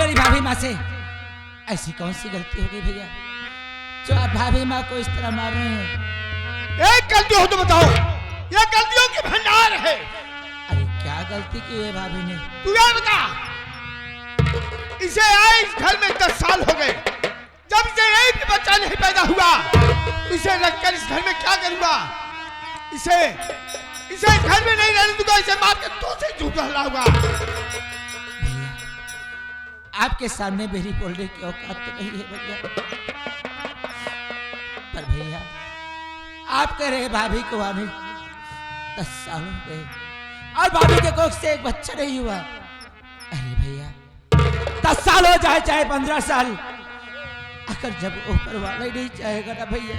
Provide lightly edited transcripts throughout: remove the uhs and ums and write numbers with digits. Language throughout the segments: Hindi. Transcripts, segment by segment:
मेरी भाभी माँ से ऐसी कौन सी गलती हो गई भैया जो आप भाभी माँ को इस तरह मार रहे हैं? एक गलती हो तो बताओ। ये गलतियों की भंडार है। अरे क्या गलती की है भाभी ने? तू यार बता। इसे आए इस घर में 10 साल हो गए। जब से एक भी बच्चा नहीं पैदा हुआ, इसे रखकर इस घर में क्या करूंगा? इसे इस घर में नहीं रहने दूंगा। इसे मार के तो से झूठ हलाऊंगा। भैया आपके सामने मेरी बोलने की औकात तो नहीं है भैया, पर भैया आप कह रहे भाभी को आने 10 साल हो गए और भाभी के कोख से एक बच्चा नहीं हुआ। अरे भैया 10 साल हो जाए चाहे 15 साल, अगर जब ऊपर वाला ही नहीं चाहेगा ना भैया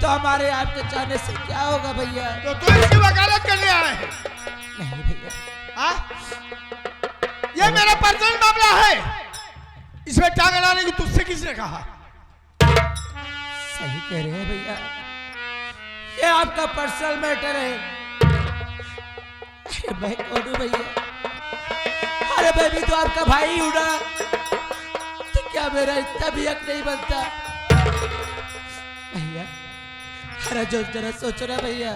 तो हमारे आपके चाहने से क्या होगा भैया? तो तू इसकी वकालत करने आया है? नहीं भैया। हाँ? ये मेरा पर्सनल मामला है। इसमें टांग अड़ाने की तुझसे किसने कहा? सही कह रहे हैं भैया, ये आपका पर्सनल मैटर है। अरे मैं कौन हूं भैया? अरे मैं भी तो आपका भाई हूं ना, तो क्या मेरा इतना भी हक नहीं बनता भैया? अरे जो जरा सोचो ना भैया,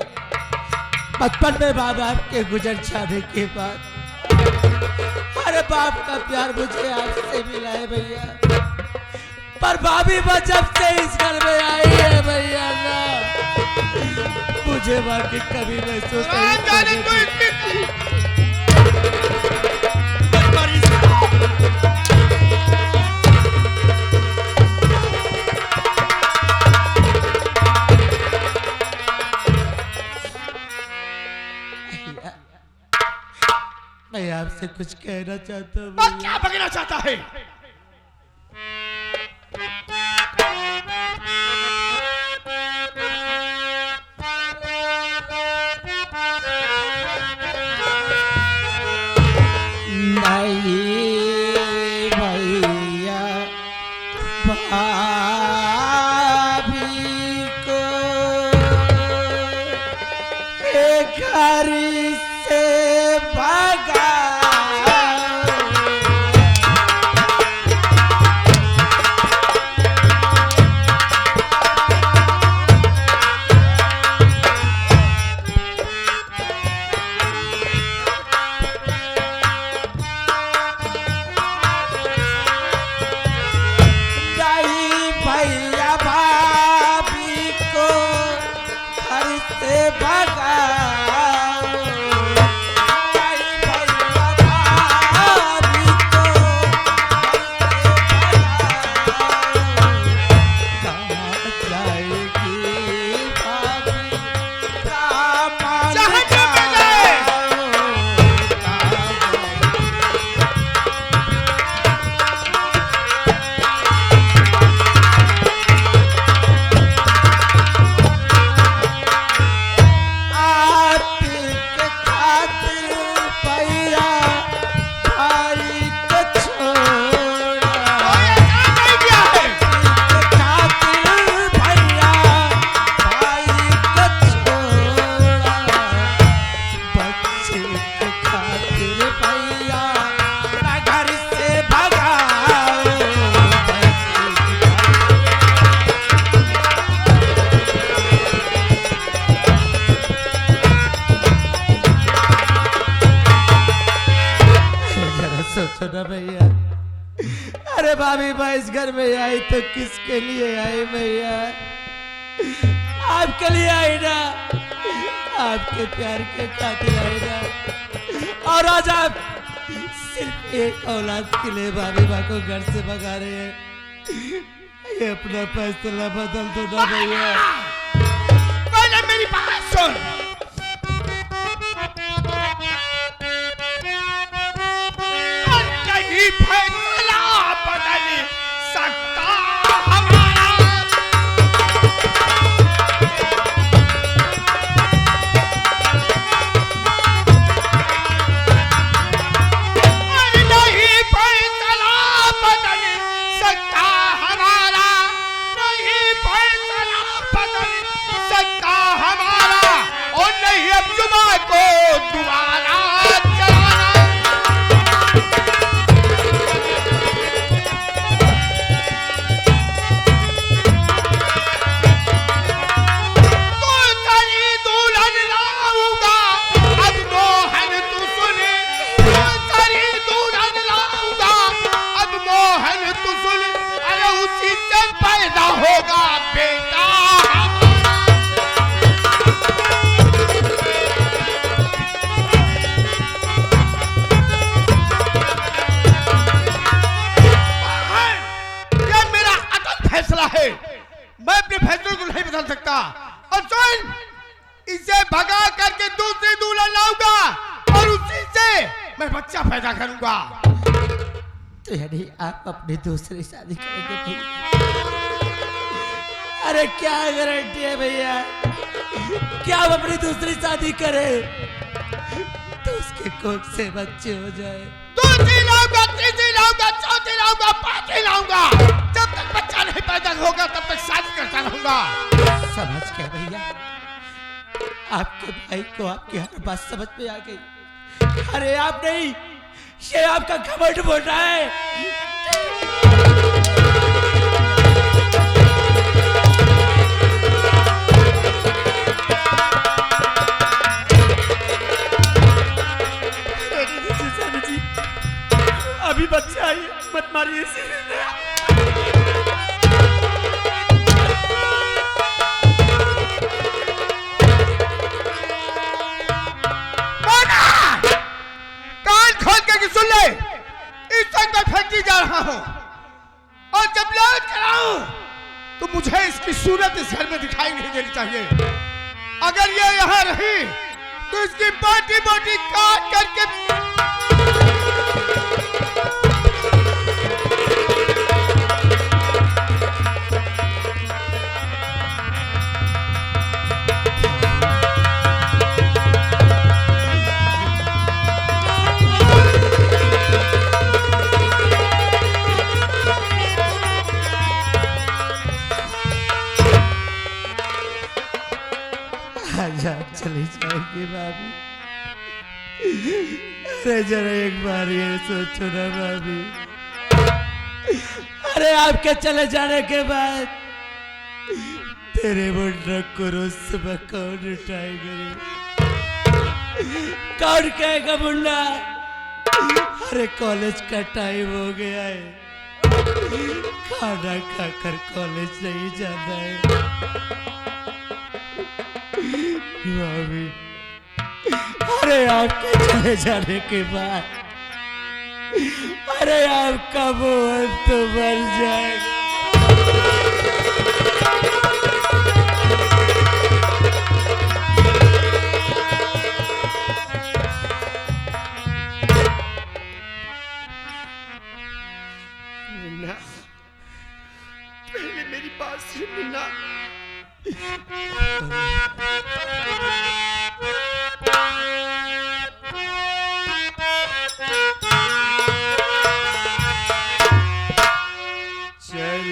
बचपन में माँ बाप के गुजर जाने के बाद अरे बाप का प्यार मुझे आपसे मिला है भैया, पर भाभी माँ जब से इस घर में आई है भैया ना, मुझे माँ की कभी महसूस मैं आपसे कुछ कहना चाहता हूँ। क्या कहना चाहता है? भैया, अरे भाभी मैं इस घर में आई तो किसके लिए आई भैया? आपके लिए आई ना, आपके प्यार के खातिर आई ना, और आज आप सिर्फ एक औलाद के लिए भाभी माँ को घर से भगा रहे हैं। ये अपना फैसला बदल दो ना भैया। पहले मेरी बात सुन। फैसला बदल सकता हमारा, नहीं फैसला बदल सकता हमारा, नहीं फैसला बदल सकता हमारा, और नहीं अब जुमा को दोबारा चलाना। से पैदा होगा बेटा। ये मेरा अटल फैसला है, मैं अपने फैसले को नहीं बदल सकता। और सुन, इसे भगा करके दूसरी दूल्हा लाऊंगा और उसी से मैं बच्चा पैदा करूंगा। तो यानी आप अपनी दूसरी शादी करेंगे भैया? अरे क्या गारंटी है भैया, क्या आप अपनी दूसरी शादी करें तो उसके कोख से बच्चे हो जाए? दूसरी लाऊंगा, तीसरी लाऊंगा, चौथी लाऊंगा, पांचवी लाऊंगा। जब तक बच्चा नहीं पैदा होगा तब तक शादी करता रहूंगा। समझ गया भैया, आपके भाई को आपकी हर बात समझ में आ गई। अरे आप नहीं, ये आपका घमंड बोल रहा है। अभी बच्चा आई, मत मारिए इसे। सुन ले, इस संग मैं फैक्ट्री जा रहा हूं और जब लौट कर आऊं तो मुझे इसकी सूरत इस घर में दिखाई नहीं देनी चाहिए। अगर ये यहां रही तो इसकी बोटी बोटी काट करके चली जाएगी भाभी। अरे जरा एक बार ये सोचो ना भाभी, अरे आपके चले जाने के बाद तेरे वो ट्रक को रोज सुबह कौन उठाएगा? कौन कहेगा मुन्ना अरे कॉलेज का टाइम हो गया है, खाना खाकर कॉलेज नहीं जाना है। भाभी, अरे आपके चले जाने के बाद अरे आपका मोहन तो मर जाएगा। मुन्ना, पहले मेरी बात सुन मुन्ना। चल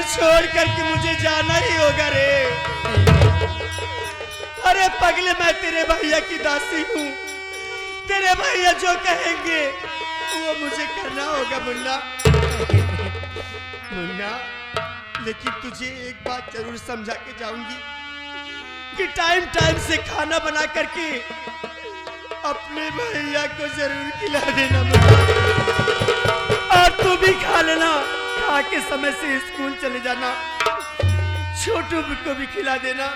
छोड़ करके मुझे जाना ही होगा रे। अरे पगले, मैं तेरे भैया की दासी हूँ। तेरे भैया जो कहेंगे वो मुझे करना होगा मुन्ना। मुन्ना, लेकिन तुझे एक बात जरूर समझा के जाऊंगी कि टाइम टाइम से खाना बना करके अपने भैया को जरूर खिला देना मुन्ना। और तू भी खा लेना, खा के समय से स्कूल चले जाना। छोटू को भी खिला देना,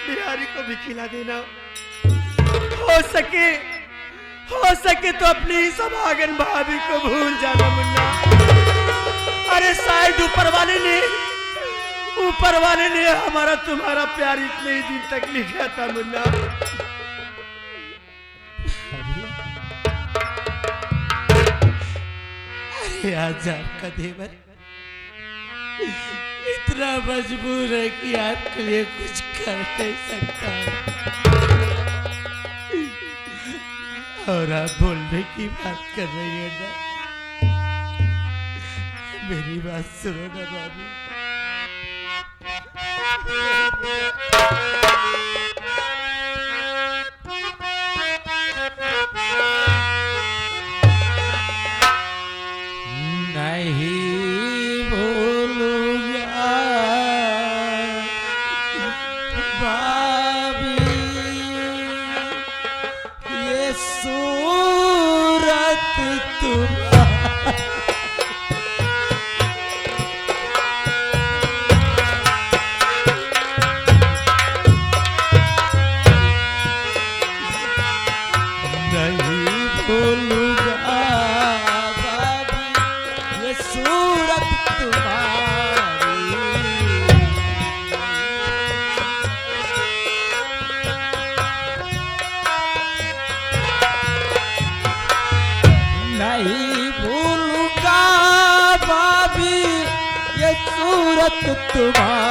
बिहारी को भी खिला देना। हो सके तो अपनी ही सभागन भाभी को भूल जाना मुन्ना। अरे शायद ऊपर वाले ने हमारा तुम्हारा प्यार इतने ही दिन तक लिखा था मुन्ना। अरे आज आपका देवर इतना मजबूर है कि आपके लिए कुछ कर नहीं सकता। और आप बोलने की बात कर रही है ना, मेरी बात सुनो ना बाबू। नहीं बोलूंगा भाभी, ये सूरत तुम्हारी। नहीं बोलूंगा भाभी, ये सूरत तुम्हारी। नहीं भूलूंगा भाभी, ये सूरत तुम्हारी।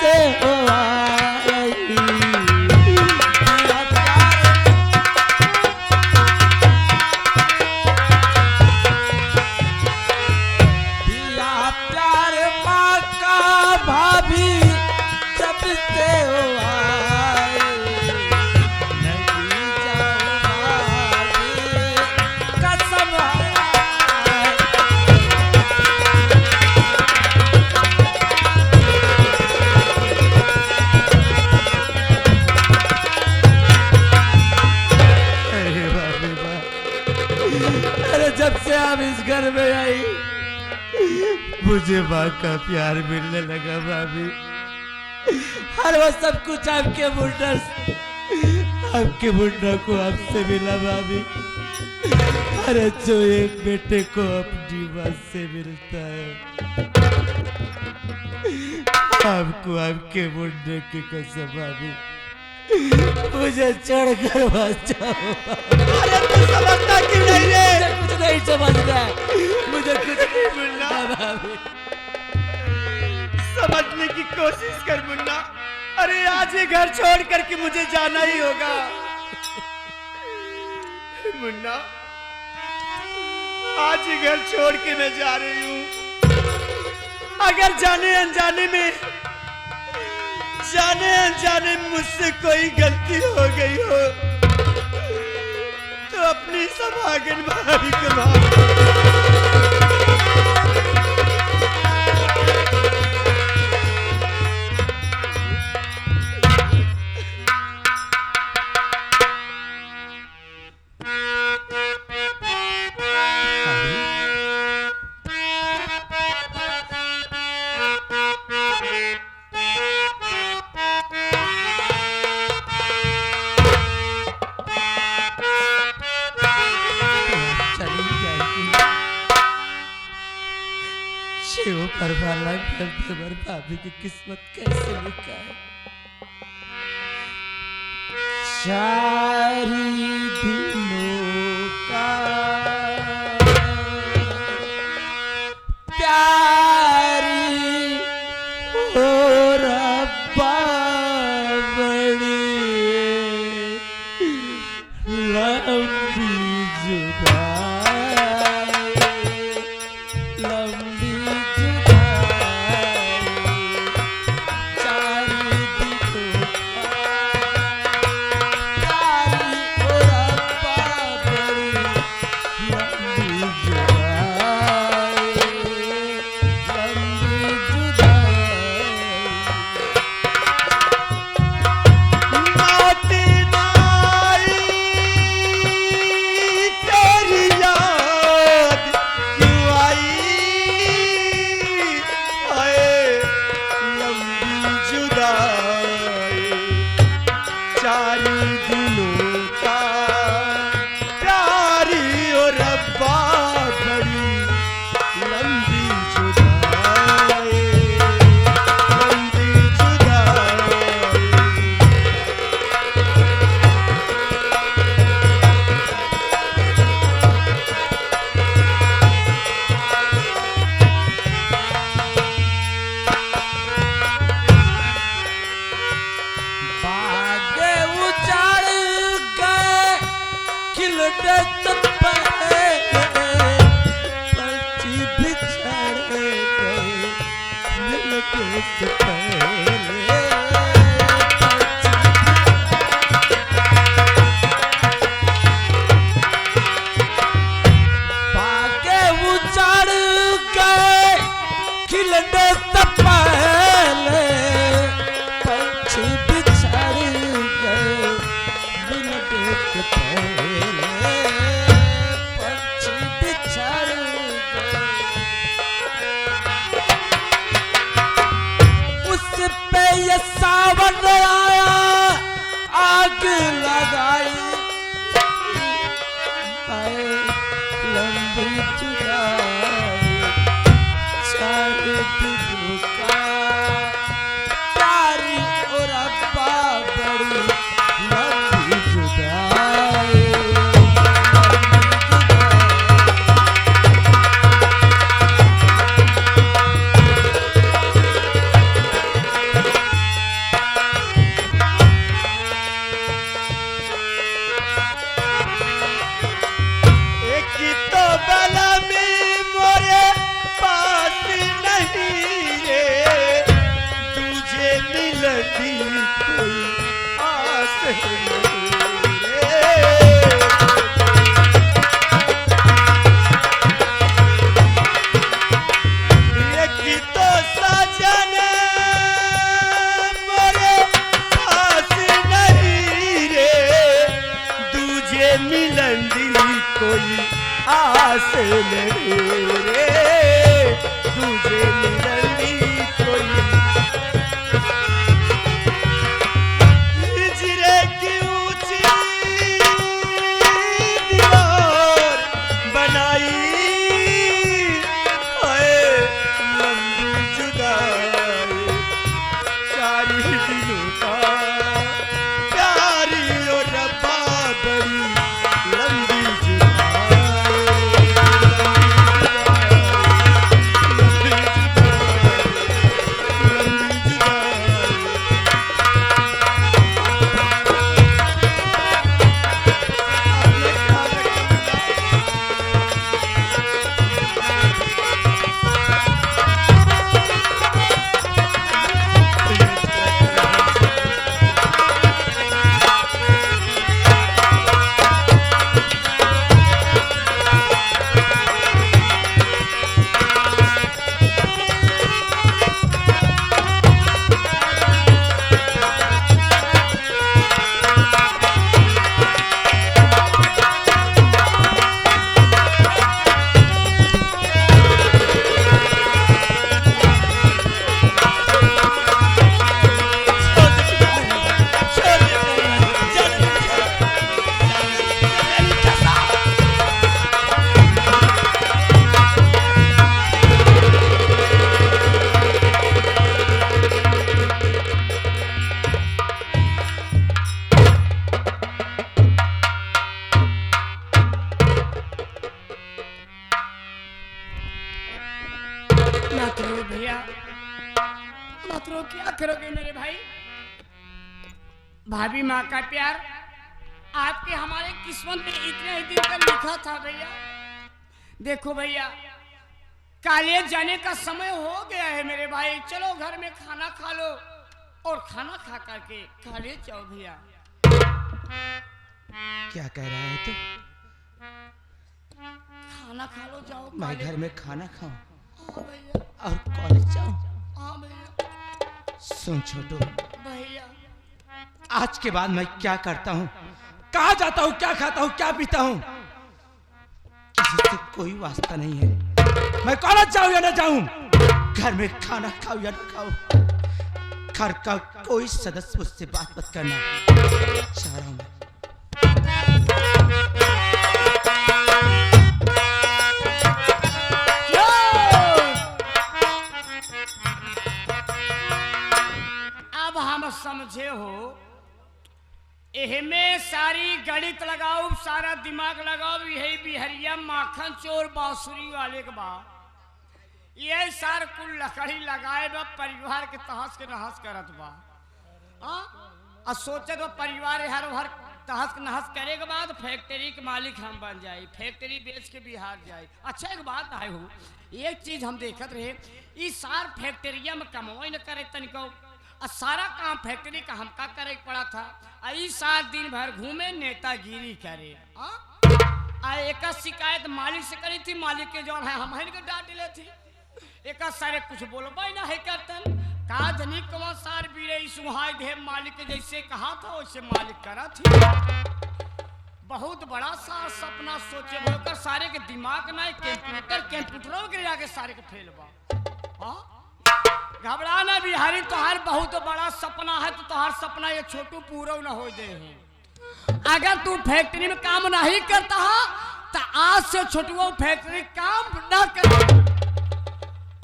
से हो आई दिया प्यार माँ का भाभी जब से हो आई नहीं जाऊंगा कसम जब से आप इस घर में आई मुझे माँ का प्यार मिलने लगा भाभी। हर वो सब कुछ आपके मुंडा को आपसे मिला भाभी। अरे जो एक बेटे को अपनी माँ से मिलता है आपको आपके मुंडे की कसम भाभी मुझे चढ़कर बचाओ। अरे तू समझता क्यों नहीं रे? कुछ नहीं समझ रहा, मुझे कुछ नहीं मुन्ना, भाभी। समझने की कोशिश कर मुन्ना। अरे आज ये घर छोड़ करके मुझे जाना ही होगा मुन्ना। आज ये घर छोड़ के मैं जा रही हूँ। अगर जाने अनजाने मुझसे कोई गलती हो गई हो तो अपनी सभागन भाभी को माफ। चली जाएगी के ऊपर वाला घर देवर भाभी की किस्मत कैसे लिखा है। चारी दिनों का प्यारी हो रब्बा बड़ी लंबी जुदाई, लंबी जुदाई, चारी दिनों का प्यारी हो रब्बा बड़ी लंबी जुदाई, लंबी जुदाई। नाती नाई तेरी याद क्यों आई, हाय लंबी जुदाई, चारी दिनों का प्यारी और रब्बा बड़ी लंबी जुदाई, लंबी जुदाई। बागे उजाड़ गए खिलते तपे, पंछी बिछड़ गए मिलते से पहले, बागे उजाड़ गए खिलते तपे, पंछी बिछड़ गए मिलते से पहले, पंछी बिछड़ गए। उस पे ये सावन आया आग लगाई, आए लंबी जुदाई, चार दिनों का प्यारी और अब्बा बड़ी लंबी जुदाई, एक तो बला में मोरे पास नहीं रे, तुझे मिलती कोई आस नहीं रे। एक तो सजन मोरे पास नहीं रे, तुझे मिलंदी कोई आस नहीं रे, तुझे मिलंदी कोई। हिजरे की ऊंची दीवार बनाई, हाय लंबी जुदाई, चारी दिनों का प्यारी और रब्बा बड़ी लंबी जुदाई, लंबी मत रो भैया, मत रो। क्या करोगे मेरे भाई? भाभी माँ का प्यार आपके हमारे किस्मत में इतने ही दिन तक लिखा था भैया। देखो भैया, कॉलेज जाने का समय हो गया है मेरे भाई। चलो घर में खाना खा लो और खाना खा करके कॉलेज जाओ भैया। क्या कह रहा है तू? खाना खा लो, जाओ मैं कॉलेज। घर में खाना खाऊं हाँ भैया, और कॉलेज जाऊं? हाँ भैया। सुन छोटू, भैया आज के बाद मैं क्या करता हूँ, कहाँ जाता हूँ, क्या खाता हूँ, क्या पीता हूँ, किसी से कोई वास्ता नहीं है। मैं कॉलेज जाऊं या ना जाऊं, घर में खाना खाऊं या ना खाऊं, घर का कोई सदस्य मुझसे बात मत करना। चाह रहा हूं मैं। अब हम समझे हो, एहमे सारी गणित लगाओ, सारा दिमाग लगाओ, यही बिहरिया माखन चोर बांसुरी वाले के बा। ये सार कुल लकड़ी लगाए बा, परिवार के तहस के नहस करत बा। और सोचे तो परिवार हर हर तहस के नहस करे के बाद फैक्ट्री के मालिक हम बन जाए, फैक्ट्री बेच के बिहार जाए। अच्छा एक बात आए हो, एक चीज हम देखत रहे, इस सार फैक्ट्रिया में कमाई न करे तनिको, और सारा काम फैक्ट्री का हमका करे पड़ा था। आई साल दिन भर घूमे नेतागिरी करे। एक शिकायत मालिक से करी थी, मालिक के जो है हम के डांट ले थी। एक सारे कुछ बोलबा ही ना है करतन का धनी कवा सार बीरे सुहाय दे, मालिक के जैसे कहा था वैसे मालिक करा थी। बहुत बड़ा सा सपना सोचे बोलकर सारे के दिमाग ना कंप्यूटरों के आगे सारे के फेल बा। घबराना बिहारी, तोहार बहुत बड़ा सपना है, तो तोहार सपना ये छोटू पूरा न हो दे है। अगर तू फैक्ट्री में काम नहीं करता है तो आज से छोटू फैक्ट्री काम न कर,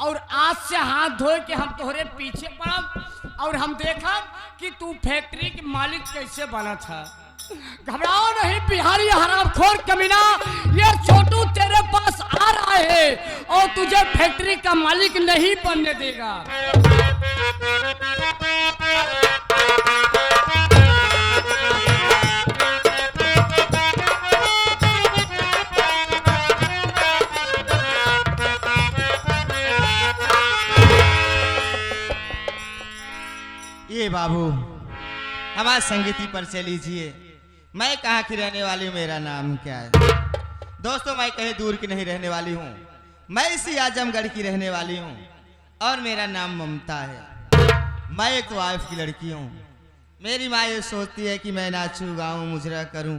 और आज से हाथ धो के हम तोहरे पीछे पड़ा और हम देखा कि तू फैक्ट्री के मालिक कैसे बना था। घबराओ नहीं बिहारी हरामखोर कमीना, ये छोटू तेरे पास आ रहा है और तुझे फैक्ट्री का मालिक नहीं बनने देगा। ये बाबू हमारा संगीती परिचय लीजिए। मैं कहाँ की रहने वाली हूँ, मेरा नाम क्या है? दोस्तों मैं कहीं दूर की नहीं रहने वाली हूँ, मैं इसी आजमगढ़ की रहने वाली हूँ और मेरा नाम ममता है। मैं एक वाइफ की लड़की हूँ। मेरी माँ ये सोचती है कि मैं नाचूं गाऊं मुजरा करूं,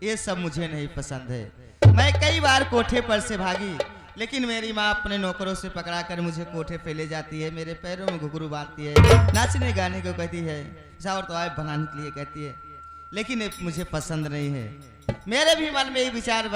ये सब मुझे नहीं पसंद है। मैं कई बार कोठे पर से भागी, लेकिन मेरी माँ अपने नौकरों से पकड़ा कर मुझे कोठे पे ले जाती है, मेरे पैरों में घुघरू बांधती है, नाचने गाने को कहती है, और तो वाइफ बनाने के लिए कहती है, लेकिन मुझे पसंद नहीं है। मेरे भी मन में ये विचार